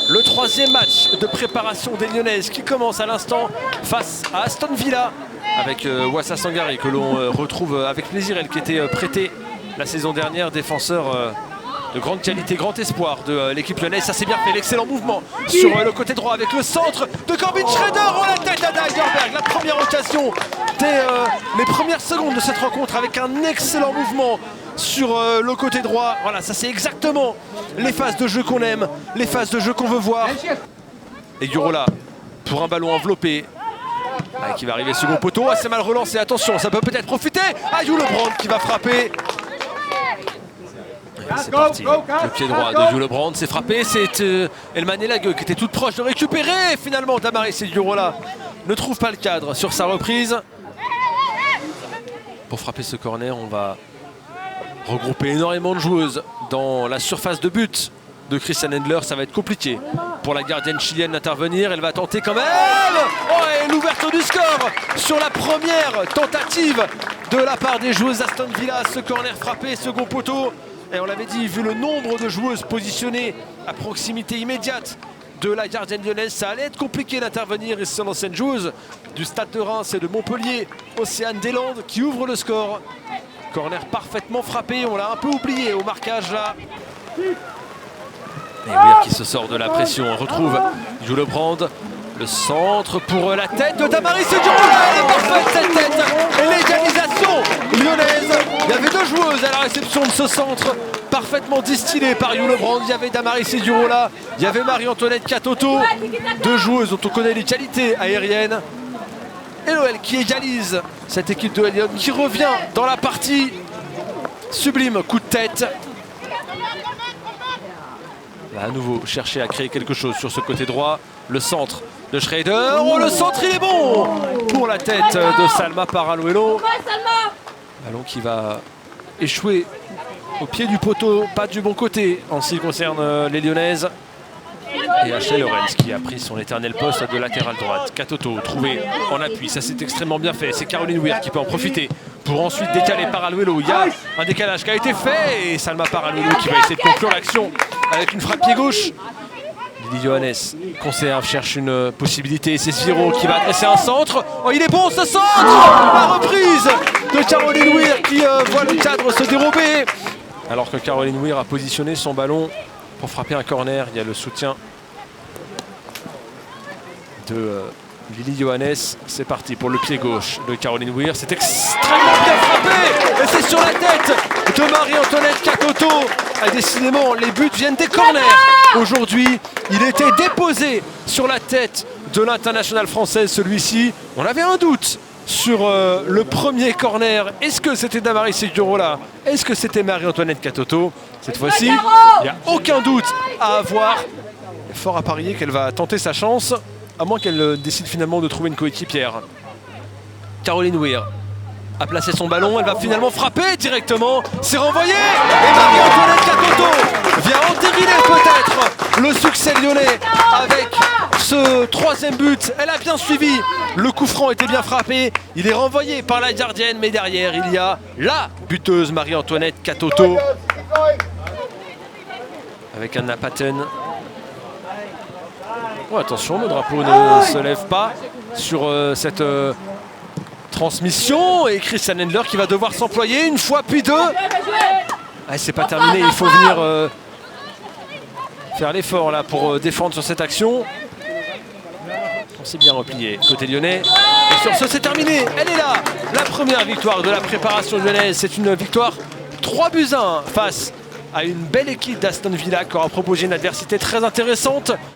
Le troisième match de préparation des Lyonnaises qui commence à l'instant face à Aston Villa avec Wassa Sangare que l'on retrouve avec plaisir, elle qui était prêtée la saison dernière, défenseur de grande qualité, grand espoir de l'équipe lyonnaise. Ça s'est bien fait, l'excellent mouvement sur le côté droit avec le centre de Corbin Schrader. Oh, la tête à Heidelberg, la première occasion dès les premières secondes de cette rencontre avec un excellent mouvement sur le côté droit. Voilà, ça c'est exactement les phases de jeu qu'on aime, les phases de jeu qu'on veut voir. Et Yurola pour un ballon enveloppé qui va arriver second poteau, assez mal relancé, attention, ça peut peut-être profiter. Ayou Lebrand qui va frapper. C'est parti, le pied droit de Ayou Lebrand, c'est frappé, c'est Elman Elague qui était toute proche de récupérer. Finalement, Damaris Yurola ne trouve pas le cadre sur sa reprise. Pour frapper ce corner, on va regrouper énormément de joueuses dans la surface de but de Christiane Hendler. Ça va être compliqué pour la gardienne chilienne d'intervenir. Elle va tenter quand même. Oh, et l'ouverture du score sur la première tentative de la part des joueuses d'Aston Villa. Ce corner frappé, second poteau. Et on l'avait dit, vu le nombre de joueuses positionnées à proximité immédiate de la gardienne lyonnaise, ça allait être compliqué d'intervenir. Et ce sont l'ancienne joueuse du Stade de Reims et de Montpellier, Océane Deslandes, qui ouvre le score. Corner parfaitement frappé, on l'a un peu oublié au marquage là. Et Weir qui se sort de la pression, on retrouve Ayou Lebrand, le centre pour la tête de Damaris Yurola. Elle est parfaite cette tête. Et l'égalisation lyonnaise. Il y avait deux joueuses à la réception de ce centre, parfaitement distillé par Ayou Lebrand. Il y avait Damaris Yurola, il y avait Marie-Antoinette Katoto, deux joueuses dont on connaît les qualités aériennes. Et l'OL qui égalise cette équipe de Lyon qui revient dans la partie. Sublime coup de tête. Là, à nouveau chercher à créer quelque chose sur ce côté droit. Le centre de Schrader. Oh, le centre il est bon pour la tête de Salma Paraluelo. Ballon qui va échouer au pied du poteau, pas du bon côté en ce qui concerne les Lyonnaises. Et Ashley Lorenz qui a pris son éternel poste de latéral droite. Katoto trouvé en appui, ça c'est extrêmement bien fait. C'est Caroline Weir qui peut en profiter pour ensuite décaler Paraluelo. Il y a un décalage qui a été fait et Salma Paraluelo qui va essayer de conclure l'action avec une frappe pied gauche. Lily Johannes conserve, cherche une possibilité. C'est Siro qui va adresser un centre. Oh, il est bon ce centre. La reprise de Caroline Weir qui voit le cadre se dérober. Alors que Caroline Weir a positionné son ballon pour frapper un corner. Il y a le soutien de Lily Johannes. C'est parti pour le pied gauche de Caroline Weir. C'est extrêmement bien frappé. Et c'est sur la tête de Marie-Antoinette Katoto. Ah, décidément, les buts viennent des corners. Aujourd'hui, il était déposé sur la tête de l'internationale française, celui-ci. On avait un doute sur le premier corner. Est-ce que c'était Damaris Yurola? Est-ce que c'était Marie-Antoinette Katoto? Cette fois-ci, il n'y a aucun doute à avoir. Il est fort à parier qu'elle va tenter sa chance, à moins qu'elle décide finalement de trouver une coéquipière. Caroline Weir a placé son ballon, elle va finalement frapper directement. C'est renvoyé et Marie-Antoinette Katoto vient entériner peut-être le succès lyonnais avec ce troisième but. Elle a bien suivi, le coup franc était bien frappé. Il est renvoyé par la gardienne, mais derrière il y a la buteuse Marie-Antoinette Katoto avec Anna Patten. Oh, attention, le drapeau ne se lève pas sur cette transmission. Et Christiane Hendler qui va devoir s'employer une fois puis deux. Ah, c'est pas terminé, il faut venir faire l'effort là pour défendre sur cette action. On s'est bien replié côté lyonnais. Et sur ce, c'est terminé. Elle est là. La première victoire de la préparation lyonnaise. C'est une victoire 3-1 face à une belle équipe d'Aston Villa qui aura proposé une adversité très intéressante.